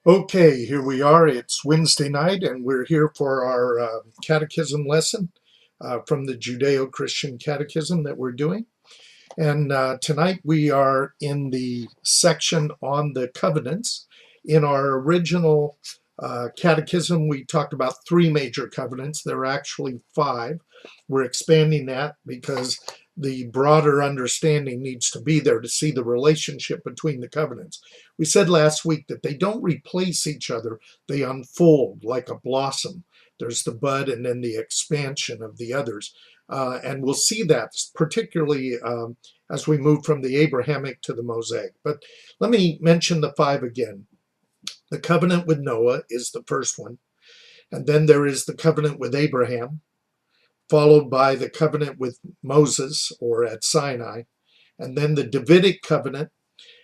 Okay, here we are. It's Wednesday night, and we're here for our catechism lesson from the Judeo-Christian catechism that we're doing. And tonight we are in the section on the covenants. In our original catechism, we talked about three major covenants. There are actually five. We're expanding that because the broader understanding needs to be there to see the relationship between the covenants. We said last week that they don't replace each other, they unfold like a blossom. There's the bud and then the expansion of the others. And we'll see that particularly as we move from the Abrahamic to the Mosaic. But let me mention the five again. The covenant with Noah is the first one. And then there is the covenant with Abraham, followed by the covenant with Moses or at Sinai, and then the Davidic covenant,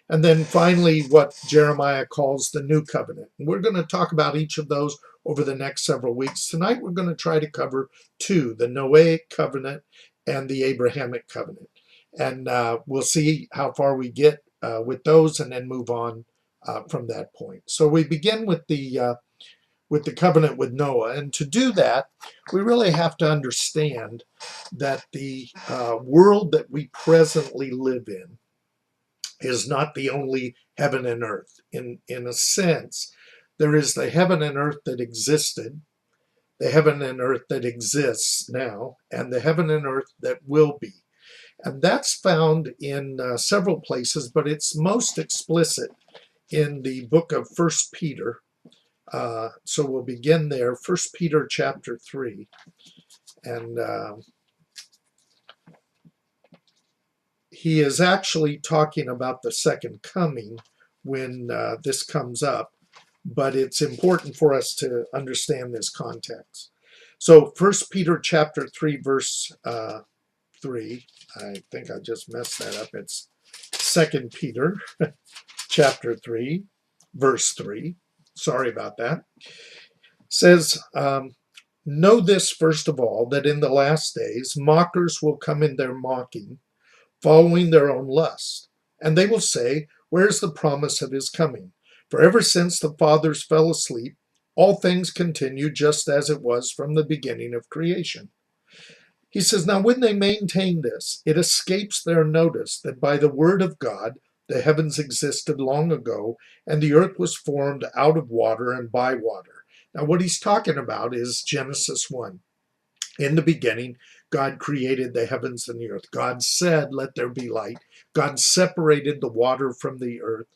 and then finally what Jeremiah calls the new covenant. And we're going to talk about each of those over the next several weeks. Tonight we're going to try to cover two, the Noahic covenant and the Abrahamic covenant. And we'll see how far we get with those and then move on from that point. So we begin with the covenant with Noah. And to do that, we really have to understand that the world that we presently live in is not the only heaven and earth. In a sense, there is the heaven and earth that existed, the heaven and earth that exists now, and the heaven and earth that will be. And that's found in several places, but it's most explicit in the book of 1 Peter. So we'll begin there, 1 Peter chapter 3. And he is actually talking about the second coming when this comes up, but it's important for us to understand this context. So 1 Peter chapter 3, verse 3, I think I just messed that up. It's 2 Peter chapter 3, verse 3. Sorry about that. Says, know this first of all, that in the last days mockers will come in their mocking, following their own lust. And they will say, where's the promise of his coming? For ever since the fathers fell asleep, all things continue just as it was from the beginning of creation. He says, now when they maintain this, it escapes their notice that by the word of God, the heavens existed long ago, and the earth was formed out of water and by water. Now what he's talking about is Genesis 1. In the beginning, God created the heavens and the earth. God said, let there be light. God separated the water from the earth.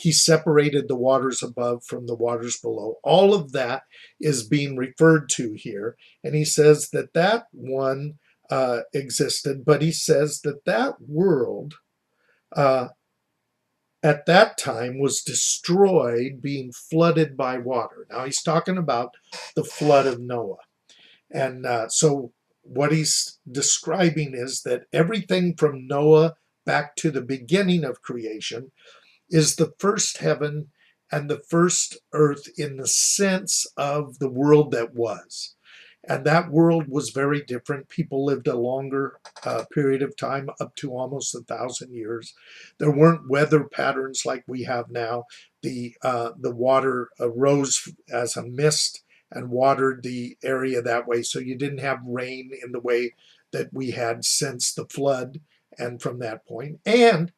He separated the waters above from the waters below. All of that is being referred to here. And he says that that one existed, but he says that that world at that time was destroyed, being flooded by water. Now he's talking about the flood of Noah. And so what he's describing is that everything from Noah back to the beginning of creation is the first heaven and the first earth in the sense of the world that was. And that world was very different. People lived a longer period of time, up to almost 1,000 years. There weren't weather patterns like we have now. The water rose as a mist and watered the area that way. So you didn't have rain in the way that we had since the flood and from that point. And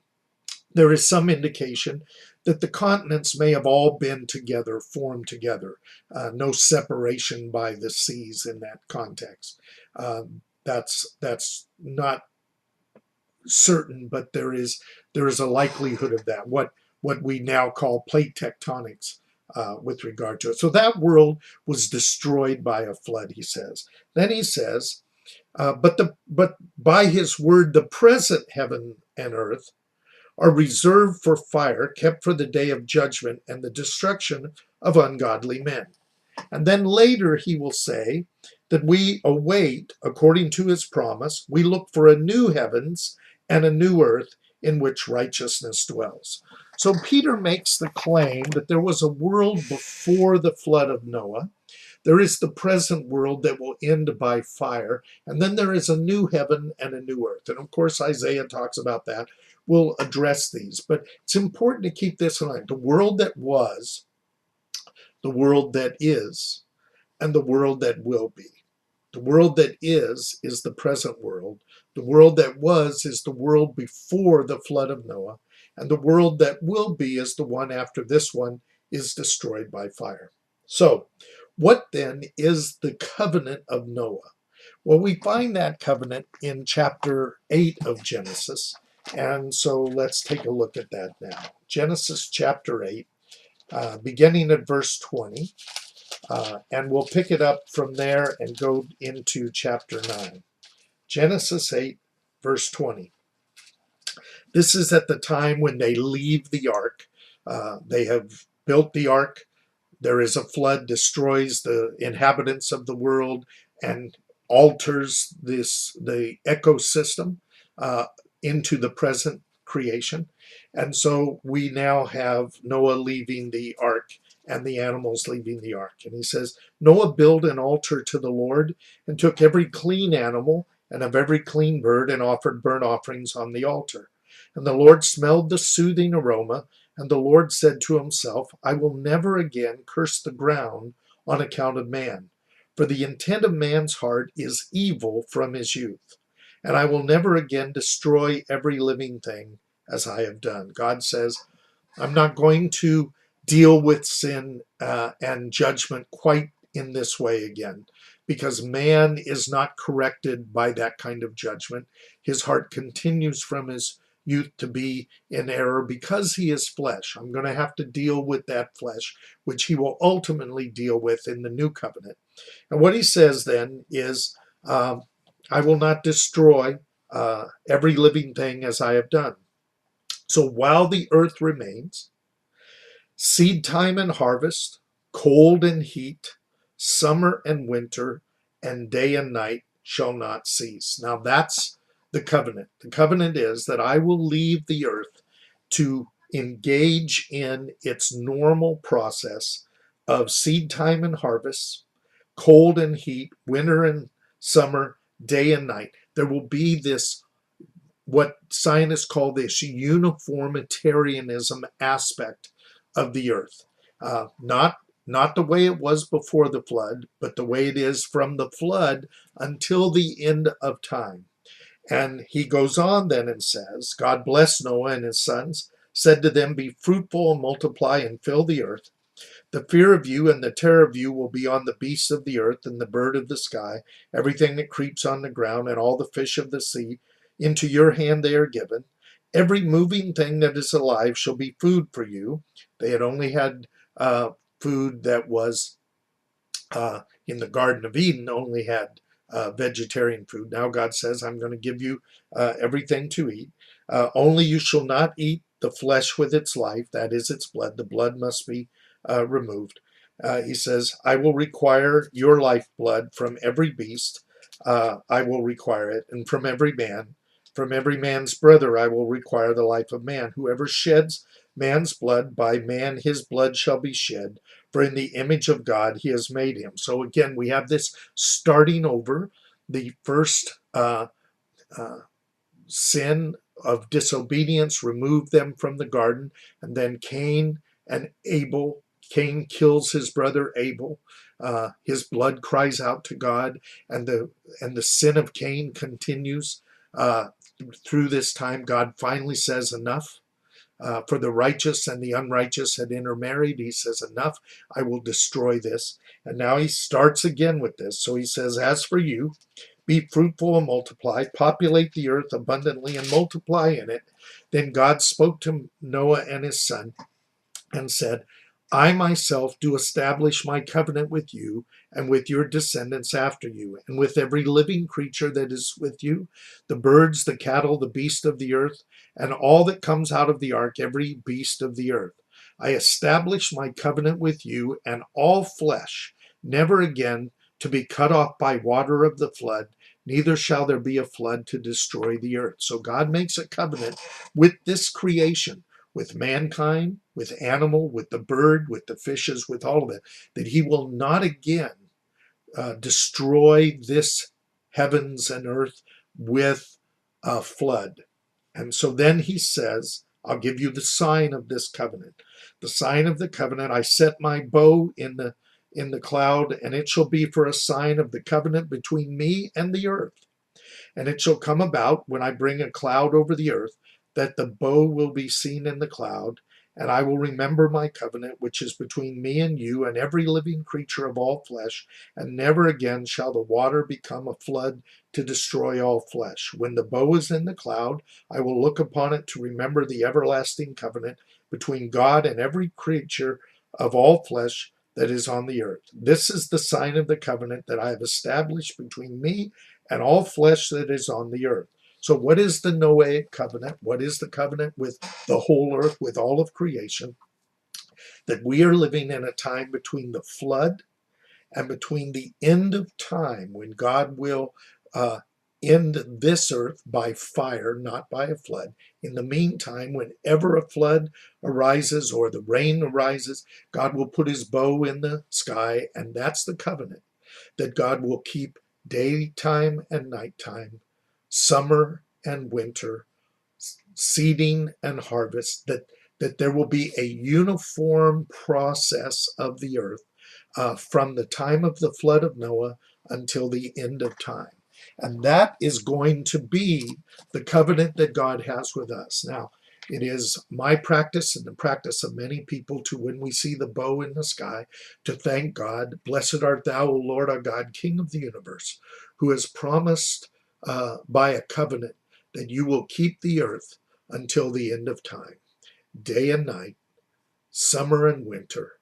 there is some indication that the continents may have all been together, formed together. No separation by the seas in that context. That's not certain, but there is a likelihood of that. What we now call plate tectonics with regard to it. So that world was destroyed by a flood, he says. Then he says, but by his word, the present heaven and earth are reserved for fire, kept for the day of judgment and the destruction of ungodly men. And then later he will say that we await, according to his promise, we look for a new heavens and a new earth in which righteousness dwells. So Peter makes the claim that there was a world before the flood of Noah. There is the present world that will end by fire. And then there is a new heaven and a new earth. And of course, Isaiah talks about that. We'll address these. But it's important to keep this in mind. The world that was the world that is, and the world that will be. The world that is the present world. The world that was is the world before the flood of Noah. And the world that will be is the one after this one is destroyed by fire. So, what then is the covenant of Noah? Well, we find that covenant in chapter 8 of Genesis. And so let's take a look at that now. Genesis chapter 8, beginning at verse 20. And we'll pick it up from there and go into chapter 9. Genesis 8, verse 20. This is at the time when they leave the ark. They have built the ark. There is a flood, destroys the inhabitants of the world, and alters the ecosystem uh, into the present creation. And so we now have Noah leaving the ark and the animals leaving the ark. And he says, Noah built an altar to the Lord and took every clean animal and of every clean bird and offered burnt offerings on the altar. And the Lord smelled the soothing aroma. And the Lord said to himself, I will never again curse the ground on account of man, for the intent of man's heart is evil from his youth. And I will never again destroy every living thing as I have done. God says, I'm not going to deal with sin and judgment quite in this way again, because man is not corrected by that kind of judgment. His heart continues from his youth to be in error because he is flesh. I'm going to have to deal with that flesh, which he will ultimately deal with in the new covenant. And what he says then is, I will not destroy every living thing as I have done. So while the earth remains, seed time and harvest, cold and heat, summer and winter, and day and night shall not cease. Now that's the covenant. The covenant is that I will leave the earth to engage in its normal process of seed time and harvest, cold and heat, winter and summer, day and night. There will be this, what scientists call this uniformitarianism aspect of the earth. Not the way it was before the flood, but the way it is from the flood until the end of time. And he goes on then and says, God blessed Noah and his sons, said to them, be fruitful and multiply and fill the earth. The fear of you and the terror of you will be on the beasts of the earth and the bird of the sky, everything that creeps on the ground, and all the fish of the sea. Into your hand they are given. Every moving thing that is alive shall be food for you. They had only had food that was in the Garden of Eden, only had vegetarian food. Now God says, I'm going to give you everything to eat. Only you shall not eat the flesh with its life, that is its blood. The blood must be removed. He says, I will require your lifeblood from every beast. I will require it. And from every man's brother, I will require the life of man. Whoever sheds man's blood, by man his blood shall be shed. For in the image of God he has made him. So again, we have this starting over. The first sin of disobedience removed them from the garden, and then Cain and Abel. Cain kills his brother Abel. His blood cries out to God, and the sin of Cain continues through this time. God finally says enough. For the righteous and the unrighteous had intermarried. He says, enough, I will destroy this. And now he starts again with this. So he says, as for you, be fruitful and multiply, populate the earth abundantly and multiply in it. Then God spoke to Noah and his son and said, I myself do establish my covenant with you and with your descendants after you, and with every living creature that is with you, the birds, the cattle, the beast of the earth, and all that comes out of the ark, every beast of the earth. I establish my covenant with you and all flesh, never again to be cut off by water of the flood, neither shall there be a flood to destroy the earth. So God makes a covenant with this creation, with mankind, with animal, with the bird, with the fishes, with all of it, that he will not again destroy this heavens and earth with a flood. And so then he says, I'll give you the sign of this covenant. The sign of the covenant, I set my bow in the cloud, and it shall be for a sign of the covenant between me and the earth. And it shall come about, when I bring a cloud over the earth, that the bow will be seen in the cloud, and I will remember my covenant, which is between me and you and every living creature of all flesh, and never again shall the water become a flood to destroy all flesh. When the bow is in the cloud, I will look upon it to remember the everlasting covenant between God and every creature of all flesh that is on the earth. This is the sign of the covenant that I have established between me and all flesh that is on the earth. So what is the Noahic covenant? What is the covenant with the whole earth, with all of creation? That we are living in a time between the flood and between the end of time, when God will end this earth by fire, not by a flood. In the meantime, whenever a flood arises or the rain arises, God will put his bow in the sky, and that's the covenant, that God will keep daytime and nighttime, summer and winter, seeding and harvest, that there will be a uniform process of the earth from the time of the flood of Noah until the end of time. And that is going to be the covenant that God has with us. Now, it is my practice and the practice of many people to, when we see the bow in the sky, to thank God. Blessed art thou, O Lord our God, King of the universe, who has promised by a covenant that you will keep the earth until the end of time, day and night, summer and winter,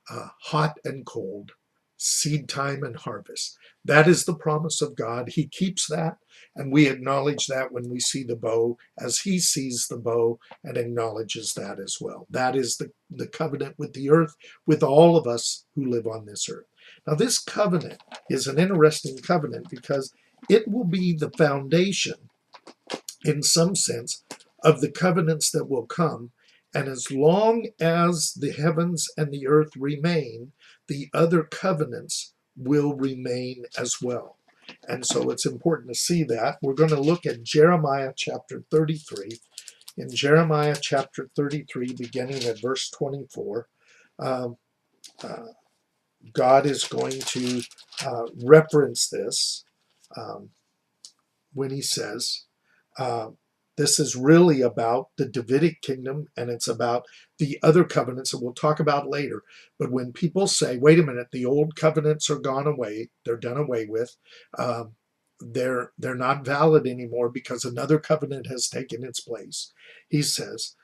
hot and cold, seed time and harvest. That is the promise of God. He keeps that, and we acknowledge that when we see the bow, as he sees the bow and acknowledges that as well. That is the covenant with the earth, with all of us who live on this earth. Now, this covenant is an interesting covenant because it will be the foundation, in some sense, of the covenants that will come. And as long as the heavens and the earth remain, the other covenants will remain as well. And so it's important to see that. We're going to look at Jeremiah chapter 33. In Jeremiah chapter 33, beginning at verse 24, God is going to reference this when he says, this is really about the Davidic kingdom, and it's about the other covenants that we'll talk about later. But when people say, wait a minute, the old covenants are gone away, they're done away with, they're not valid anymore because another covenant has taken its place. He says,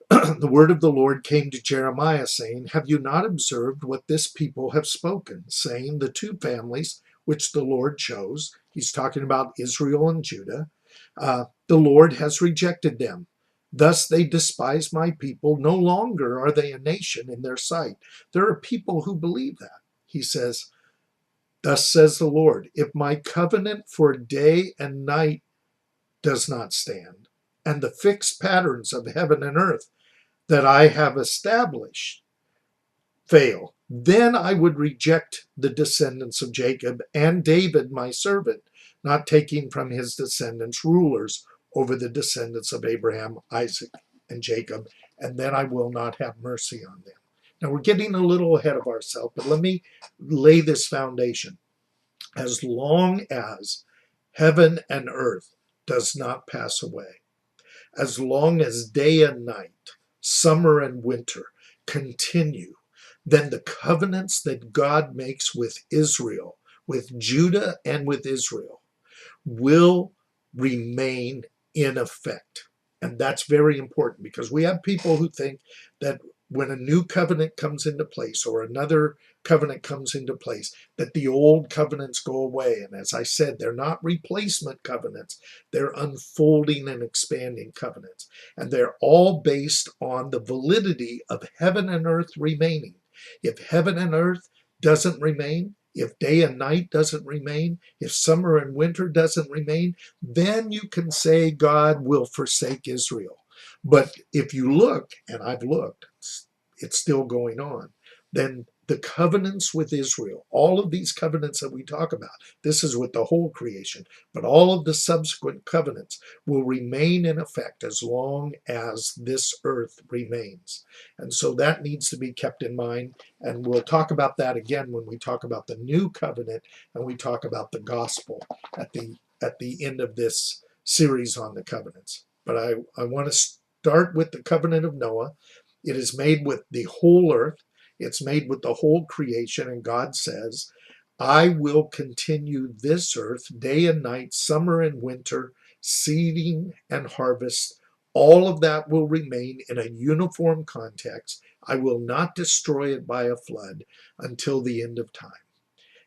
the word of the Lord came to Jeremiah, saying, have you not observed what this people have spoken, saying, the two families which the Lord chose, he's talking about Israel and Judah, the Lord has rejected them. Thus they despise my people. No longer are they a nation in their sight. There are people who believe that. He says, thus says the Lord, if my covenant for day and night does not stand, and the fixed patterns of heaven and earth that I have established fail, then I would reject the descendants of Jacob and David my servant, not taking from his descendants rulers over the descendants of Abraham, Isaac, and Jacob, and then I will not have mercy on them. Now we're getting a little ahead of ourselves, but let me lay this foundation. As long as heaven and earth does not pass away, as long as day and night, summer and winter continue, then the covenants that God makes with Israel, with Judah and with Israel, will remain in effect. And that's very important, because we have people who think that when a new covenant comes into place or another covenant comes into place, that the old covenants go away. And as I said, they're not replacement covenants. They're unfolding and expanding covenants. And they're all based on the validity of heaven and earth remaining. If heaven and earth doesn't remain, if day and night doesn't remain, if summer and winter doesn't remain, then you can say God will forsake Israel. But if you look, and I've looked, it's still going on, then the covenants with Israel, all of these covenants that we talk about, this is with the whole creation, but all of the subsequent covenants will remain in effect as long as this earth remains. And so that needs to be kept in mind. And we'll talk about that again when we talk about the new covenant and we talk about the gospel at the end of this series on the covenants. But I want to start with the covenant of Noah. It is made with the whole earth. It's made with the whole creation. And God says, I will continue this earth day and night, summer and winter, seeding and harvest. All of that will remain in a uniform context. I will not destroy it by a flood until the end of time.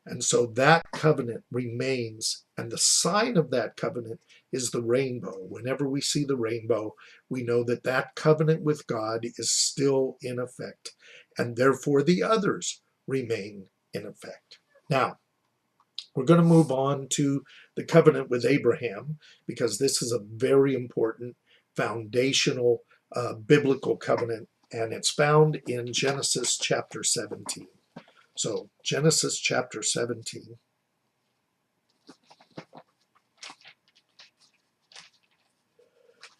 And so that covenant remains, and the sign of that covenant is the rainbow. Whenever we see the rainbow, we know that that covenant with God is still in effect, and therefore the others remain in effect. Now, we're going to move on to the covenant with Abraham, because this is a very important foundational biblical covenant, and it's found in Genesis chapter 17. So, Genesis chapter 17.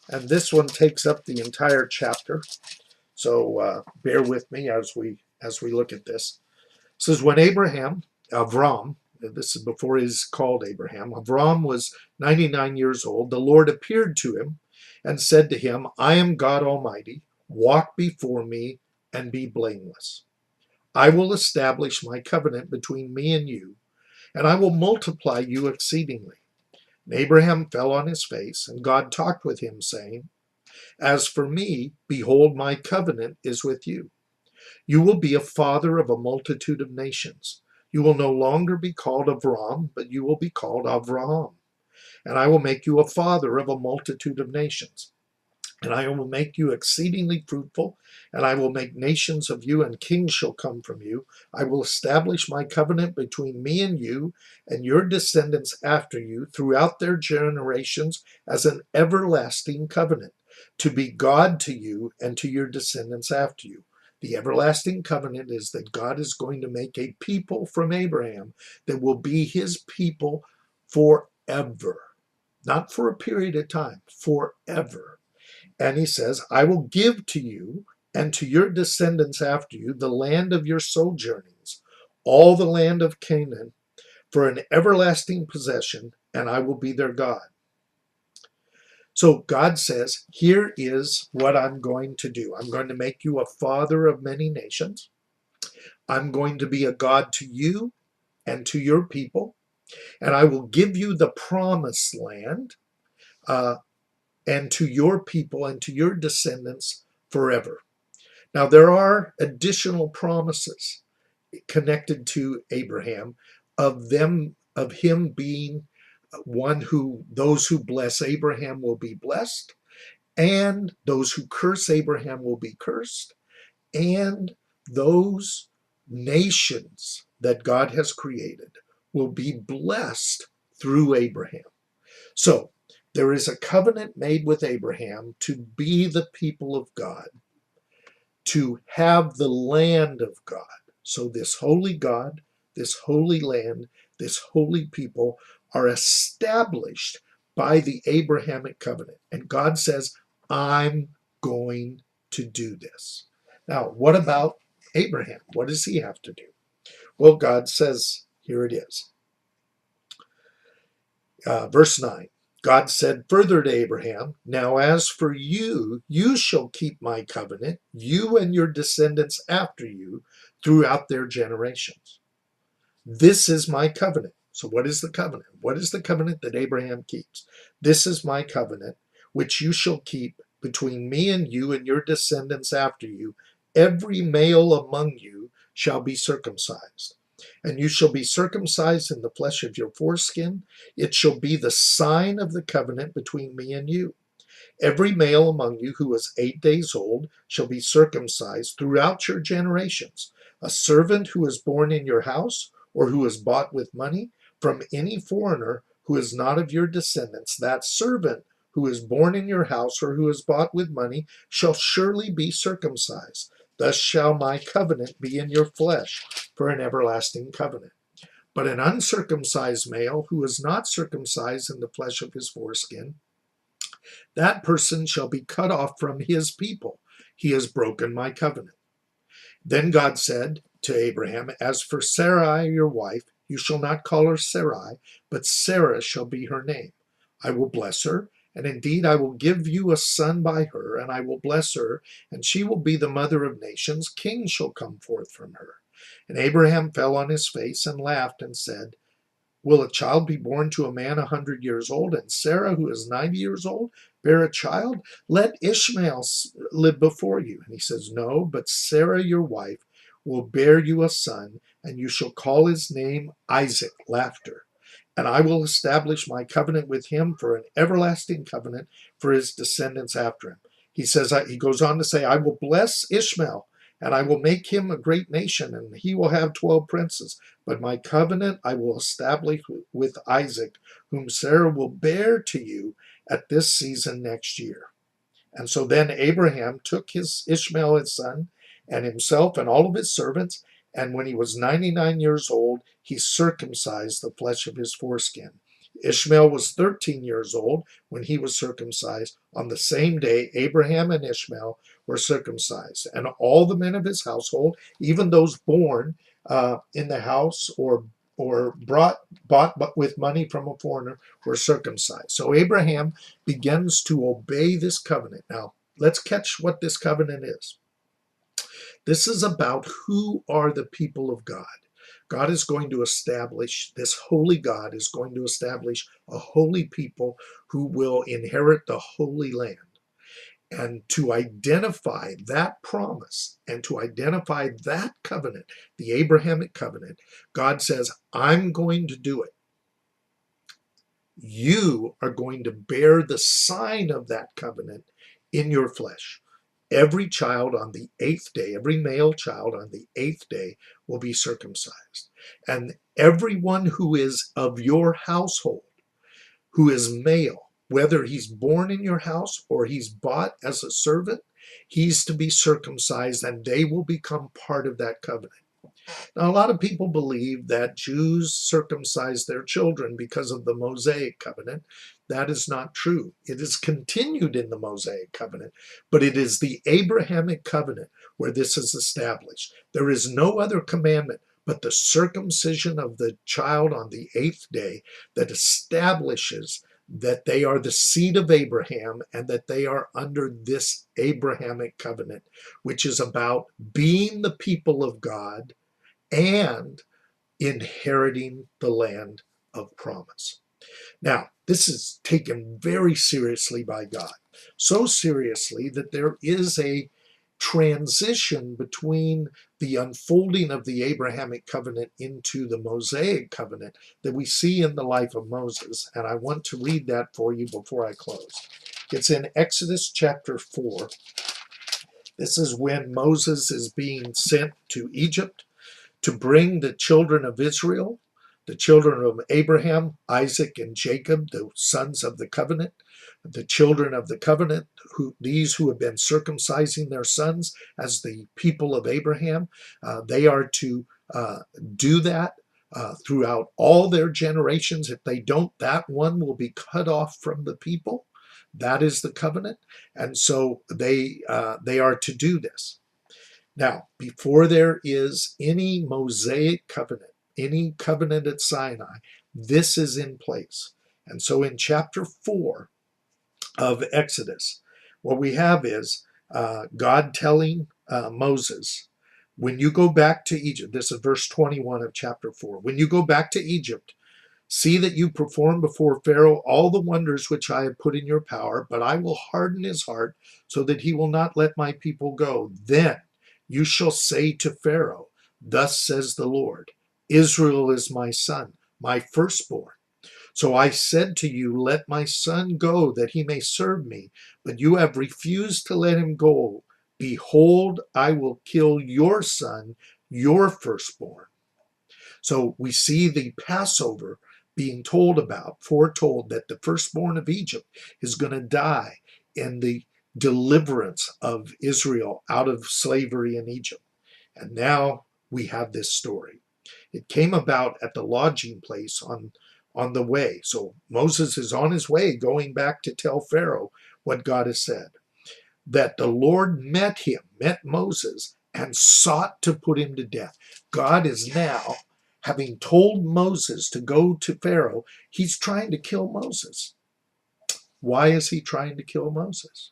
And this one takes up the entire chapter. So bear with me as we look at this. It says, when Avram, this is before he's called Abraham, Avram was 99 years old, the Lord appeared to him and said to him, I am God Almighty, walk before me and be blameless. I will establish my covenant between me and you, and I will multiply you exceedingly. And Abraham fell on his face, and God talked with him, saying, as for me, behold, my covenant is with you. You will be a father of a multitude of nations. You will no longer be called Avram, but you will be called Avraham. And I will make you a father of a multitude of nations. And I will make you exceedingly fruitful, and I will make nations of you, and kings shall come from you. I will establish my covenant between me and you, and your descendants after you, throughout their generations, as an everlasting covenant, to be God to you and to your descendants after you. The everlasting covenant is that God is going to make a people from Abraham that will be his people forever. Not for a period of time, forever. And he says, I will give to you and to your descendants after you the land of your sojournings, all the land of Canaan, for an everlasting possession, and I will be their God. So God says, here is what I'm going to do. I'm going to make you a father of many nations. I'm going to be a God to you and to your people, and I will give you the promised land, and to your people and to your descendants forever. Now, there are additional promises connected to Abraham of him being one who, those who bless Abraham will be blessed, and those who curse Abraham will be cursed, and those nations that God has created will be blessed through Abraham. So, there is a covenant made with Abraham to be the people of God, to have the land of God. So this holy God, this holy land, this holy people are established by the Abrahamic covenant. And God says, I'm going to do this. Now, what about Abraham? What does he have to do? Well, God says, here it is. Verse 9. God said further to Abraham, now as for you, you shall keep my covenant, you and your descendants after you, throughout their generations. This is my covenant. So what is the covenant? What is the covenant that Abraham keeps? This is my covenant, which you shall keep between me and you and your descendants after you. Every male among you shall be circumcised. And you shall be circumcised in the flesh of your foreskin. It shall be the sign of the covenant between me and you. Every male among you who is 8 days old shall be circumcised throughout your generations. A servant who is born in your house or who is bought with money from any foreigner who is not of your descendants, that servant who is born in your house or who is bought with money shall surely be circumcised. Thus shall my covenant be in your flesh for an everlasting covenant. But an uncircumcised male who is not circumcised in the flesh of his foreskin, that person shall be cut off from his people. He has broken my covenant. Then God said to Abraham, As for Sarai, your wife, you shall not call her Sarai, but Sarah shall be her name. I will bless her, and indeed I will give you a son by her, and I will bless her, and she will be the mother of nations. Kings shall come forth from her. And Abraham fell on his face and laughed and said, Will a child be born to a man 100 years old, and Sarah, who is 90 years old, bear a child? Let Ishmael live before you. And he says, No, but Sarah, your wife, will bear you a son, and you shall call his name Isaac, laughter. And I will establish my covenant with him for an everlasting covenant for his descendants after him. He goes on to say, I will bless Ishmael, and I will make him a great nation, and he will have 12 princes. But my covenant I will establish with Isaac, whom Sarah will bear to you at this season next year. And so then Abraham took his Ishmael, his son, and himself and all of his servants, and when he was 99 years old, he circumcised the flesh of his foreskin. Ishmael was 13 years old when he was circumcised. On the same day, Abraham and Ishmael were circumcised, and all the men of his household, even those born in the house or bought with money from a foreigner, were circumcised. So Abraham begins to obey this covenant. Now, let's catch what this covenant is. This is about who are the people of God. God is going to establish, this holy God is going to establish a holy people who will inherit the Holy Land. And to identify that promise and to identify that covenant, the Abrahamic covenant, God says, I'm going to do it. You are going to bear the sign of that covenant in your flesh. Every child on the 8th day, every male child on the 8th day will be circumcised. And everyone who is of your household, who is male, whether he's born in your house or he's bought as a servant, he's to be circumcised, and they will become part of that covenant. Now, a lot of people believe that Jews circumcise their children because of the Mosaic covenant. That is not true. It is continued in the Mosaic covenant, but it is the Abrahamic covenant where this is established. There is no other commandment but the circumcision of the child on the 8th day that establishes that they are the seed of Abraham and that they are under this Abrahamic covenant, which is about being the people of God and inheriting the land of promise. Now, this is taken very seriously by God, so seriously that there is a transition between the unfolding of the Abrahamic covenant into the Mosaic covenant that we see in the life of Moses, and I want to read that for you before I close. It's in Exodus chapter 4. This is when Moses is being sent to Egypt to bring the children of Israel, the children of Abraham, Isaac, and Jacob, the sons of the covenant, the children of the covenant, these who have been circumcising their sons as the people of Abraham, they are to do that throughout all their generations. If they don't, that one will be cut off from the people. That is the covenant, and so they are to do this. Now, before there is any Mosaic covenant, any covenant at Sinai, this is in place. And so in chapter 4 of Exodus, what we have is God telling Moses, when you go back to Egypt, this is verse 21 of chapter 4, when you go back to Egypt, see that you perform before Pharaoh all the wonders which I have put in your power, but I will harden his heart so that he will not let my people go. Then you shall say to Pharaoh, Thus says the Lord, Israel is my son, my firstborn. So I said to you, Let my son go, that he may serve me. But you have refused to let him go. Behold, I will kill your son, your firstborn. So we see the Passover being foretold that the firstborn of Egypt is going to die in the deliverance of Israel out of slavery in Egypt. And now we have this story. It came about at the lodging place on the way. So Moses is on his way going back to tell Pharaoh what God has said. That the Lord met Moses, and sought to put him to death. God is now, having told Moses to go to Pharaoh, he's trying to kill Moses. Why is he trying to kill Moses?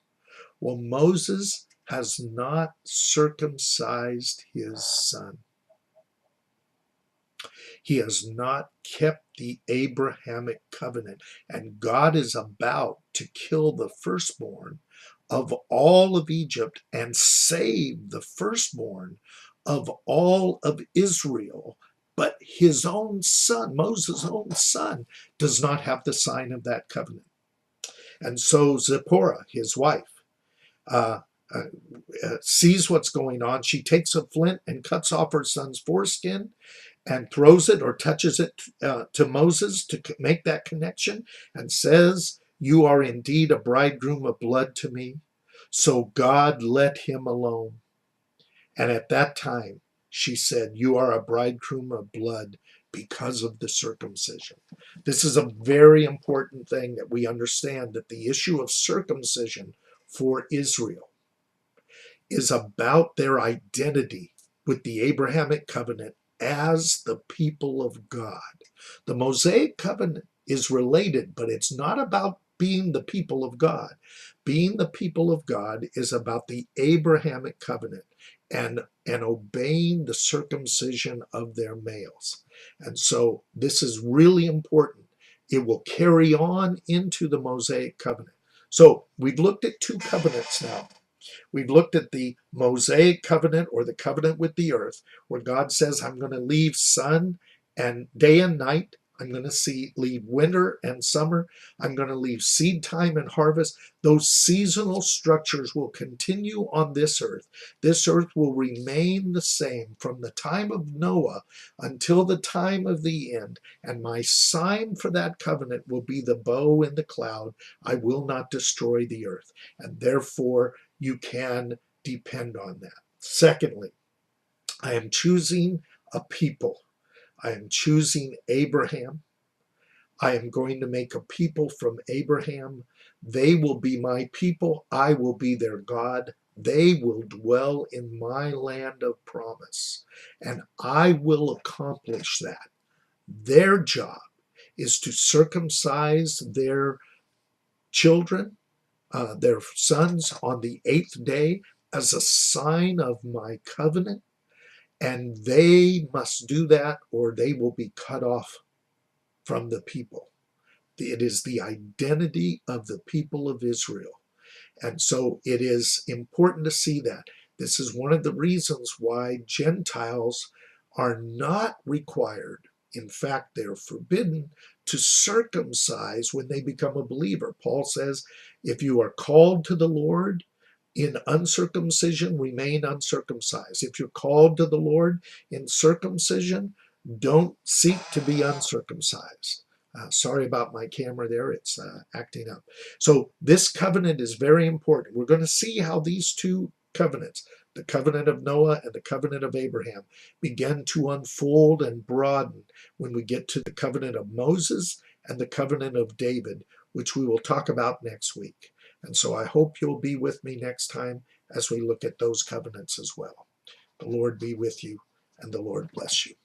Well, Moses has not circumcised his son. He has not kept the Abrahamic covenant, and God is about to kill the firstborn of all of Egypt and save the firstborn of all of Israel. But his own son, Moses' own son, does not have the sign of that covenant. And so Zipporah, his wife, sees what's going on. She takes a flint and cuts off her son's foreskin and throws it or touches it to Moses to make that connection and says, "You are indeed a bridegroom of blood to me." So God let him alone. And at that time, she said, "You are a bridegroom of blood because of the circumcision." This is a very important thing that we understand, that the issue of circumcision for Israel is about their identity with the Abrahamic covenant as the people of God. The Mosaic covenant is related, but it's not about being the people of God. Being the people of God is about the Abrahamic covenant and obeying the circumcision of their males. And so this is really important. It will carry on into the Mosaic covenant. So we've looked at two covenants now. We've looked at the Mosaic covenant, or the covenant with the earth, where God says, "I'm going to leave sun and day and night. I'm going to leave winter and summer. I'm going to leave seed time and harvest." Those seasonal structures will continue on this earth. This earth will remain the same from the time of Noah until the time of the end. And my sign for that covenant will be the bow in the cloud. I will not destroy the earth. And therefore, you can depend on that. Secondly, I am choosing a people. I am choosing Abraham. I am going to make a people from Abraham. They will be my people. I will be their God. They will dwell in my land of promise, and I will accomplish that. Their job is to circumcise their children, their sons, on the 8th day as a sign of my covenant, and they must do that or they will be cut off from the people. It is the identity of the people of Israel. And so it is important to see that. This is one of the reasons why Gentiles are not required. In fact, they're forbidden to circumcise when they become a believer. Paul says, if you are called to the Lord in uncircumcision, remain uncircumcised. If you're called to the Lord in circumcision, don't seek to be uncircumcised. Sorry about my camera there, it's acting up. So this covenant is very important. We're going to see how these two covenants, the covenant of Noah and the covenant of Abraham, begin to unfold and broaden when we get to the covenant of Moses and the covenant of David, which we will talk about next week. And so I hope you'll be with me next time as we look at those covenants as well. The Lord be with you, and the Lord bless you.